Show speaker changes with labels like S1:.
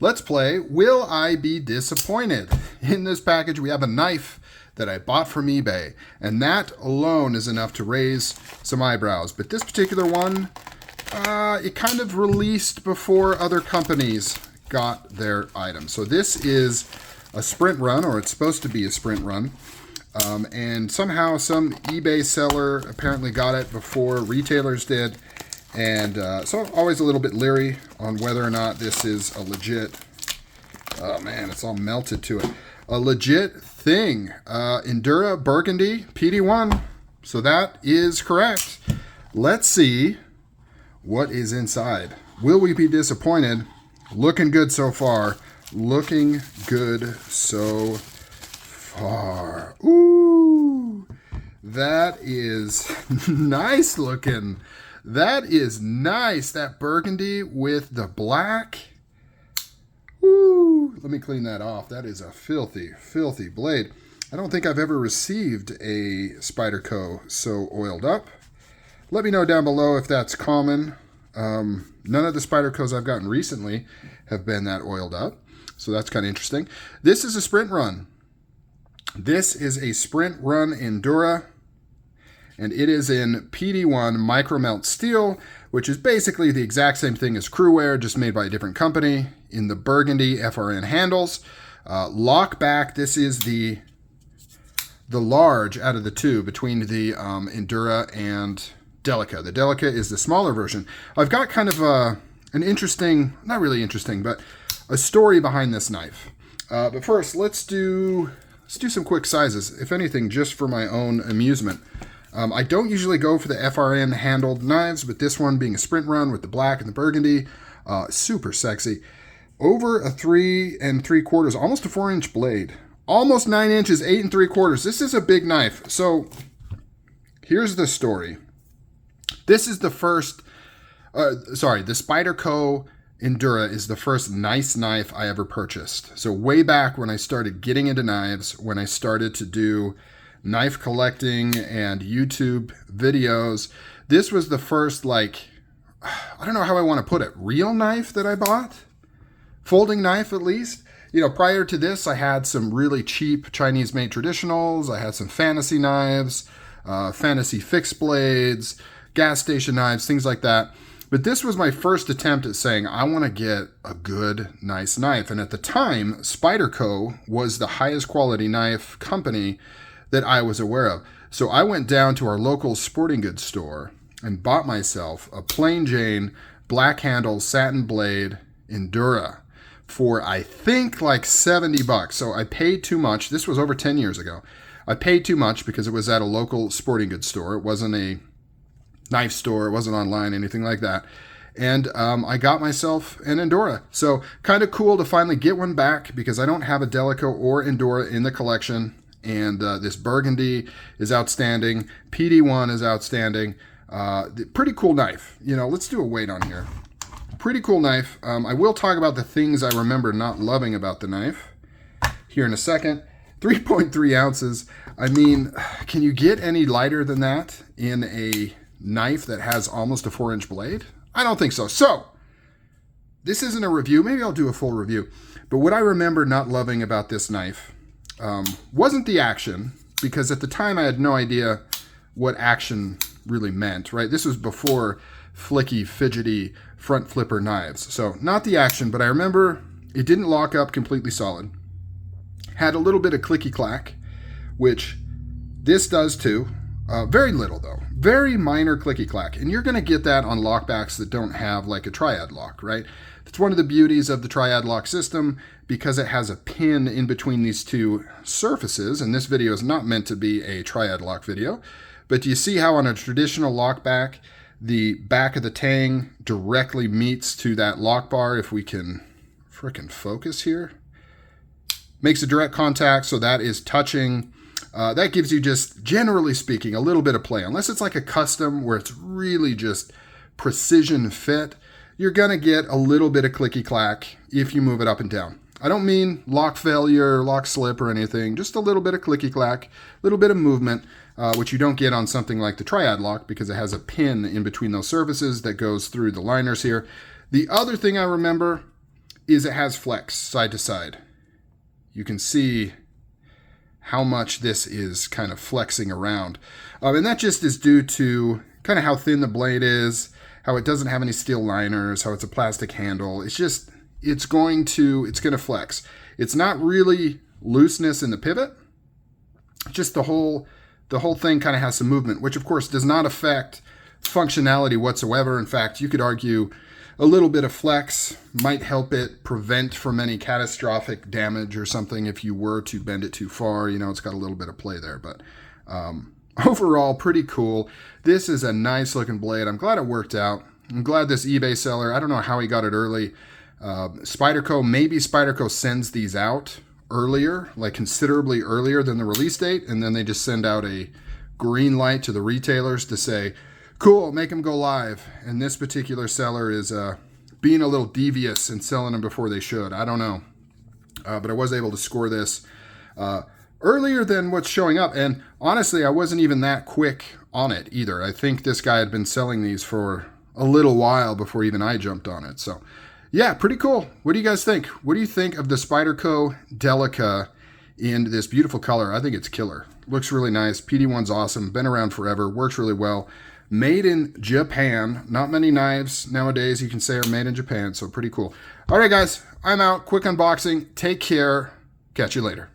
S1: Let's play Will I Be Disappointed? In this package, we have a knife that I bought from eBay, and that alone is enough to raise some eyebrows. But this particular one, it kind of released before other companies got their items. So this is a sprint run, or it's supposed to be a sprint run. And somehow some eBay seller apparently got it before retailers did. And so I'm always a little bit leery on whether or not this is a legit, oh man, it's all melted to it, a legit thing. Endura Burgundy PD1. So that is correct. Let's see what is inside. Will we be disappointed? Looking good so far. Looking good so far. Ooh, that is nice looking. That is nice. That burgundy with the black. Ooh, let me clean that off. That is a filthy, filthy blade. I don't think I've ever received a Spyderco so oiled up. Let me know down below if that's common. None of the Spydercos I've gotten recently have been that oiled up. So that's kind of interesting. This is a sprint run. This is a sprint run Endura. And it is in PD1 micro melt steel, which is basically the exact same thing as Crewwear, just made by a different company, in the Burgundy FRN handles. Lock back, this is the large out of the two between the Endura and Delica. The Delica is the smaller version. I've got kind of an interesting, not really interesting, but a story behind this knife. But first, let's do some quick sizes, if anything, just for my own amusement. I don't usually go for the FRN handled knives, but this one being a sprint run with the black and the burgundy, super sexy. Over a 3 3/4, almost a 4-inch blade. Almost 9 inches, 8 3/4. This is a big knife. So here's the story. This is the first, the Spyderco Endura is the first nice knife I ever purchased. So way back when I started getting into knives, when I started to do knife collecting and YouTube videos, this was the first, like, I don't know how I want to put it, real knife that I bought? Folding knife, at least. You know, prior to this, I had some really cheap Chinese-made traditionals. I had some fantasy knives, fantasy fixed blades, gas station knives, things like that. But this was my first attempt at saying, I want to get a good, nice knife. And at the time, Spyderco was the highest quality knife company that I was aware of. So I went down to our local sporting goods store and bought myself a plain Jane black handle satin blade Endura for, I think, like 70 bucks. So I paid too much. This was over 10 years ago. I paid too much because it was at a local sporting goods store. It wasn't a knife store. It wasn't online, anything like that. And I got myself an Endura. So kind of cool to finally get one back because I don't have a Delica or Endura in the collection. And this Burgundy is outstanding. PD1 is outstanding. Pretty cool knife. You know, let's do a weight on here. Pretty cool knife. I will talk about the things I remember not loving about the knife here in a second. 3.3 ounces. I mean, can you get any lighter than that in a knife that has almost a 4-inch blade? I don't think so. So, this isn't a review. Maybe I'll do a full review. But what I remember not loving about this knife wasn't the action, because at the time I had no idea what action really meant, right? This was before flicky, fidgety front flipper knives. So not the action, but I remember it didn't lock up completely solid. Had a little bit of clicky clack, which this does too. Very little though, very minor clicky clack. And you're gonna get that on lockbacks that don't have like a triad lock, right? It's one of the beauties of the triad lock system because it has a pin in between these two surfaces. And this video is not meant to be a triad lock video, but do you see how on a traditional lockback, the back of the tang directly meets to that lock bar? If we can frickin' focus here, makes a direct contact. So that is touching. That gives you, just generally speaking, a little bit of play. Unless it's like a custom where it's really just precision fit, you're gonna get a little bit of clicky clack if you move it up and down. I don't mean lock failure, lock slip or anything, just a little bit of clicky clack, a little bit of movement, which you don't get on something like the triad lock because it has a pin in between those surfaces that goes through the liners here. The other thing I remember is it has flex side to side. You can see how much this is kind of flexing around. And that just is due to kind of how thin the blade is, how it doesn't have any steel liners, how it's a plastic handle. It's going to flex. It's not really looseness in the pivot. Just the whole thing kind of has some movement, which of course does not affect functionality whatsoever. In fact, you could argue a little bit of flex might help it prevent from any catastrophic damage or something if you were to bend it too far. You know, it's got a little bit of play there, but overall, pretty cool. This is a nice looking blade. I'm glad it worked out. I'm glad this eBay seller, I don't know how he got it early. Spyderco, maybe Spyderco sends these out earlier, like considerably earlier than the release date, and then they just send out a green light to the retailers to say, cool, make them go live. And this particular seller is being a little devious and selling them before they should. I don't know. But I was able to score this earlier than what's showing up. And honestly, I wasn't even that quick on it either. I think this guy had been selling these for a little while before even I jumped on it. So yeah, pretty cool. What do you guys think? What do you think of the Spyderco Delica in this beautiful color? I think it's killer. Looks really nice. PD1's awesome. Been around forever. Works really well. Made in Japan. Not many knives nowadays you can say are made in Japan, so pretty cool. All right, guys, I'm out. Quick unboxing. Take care. Catch you later.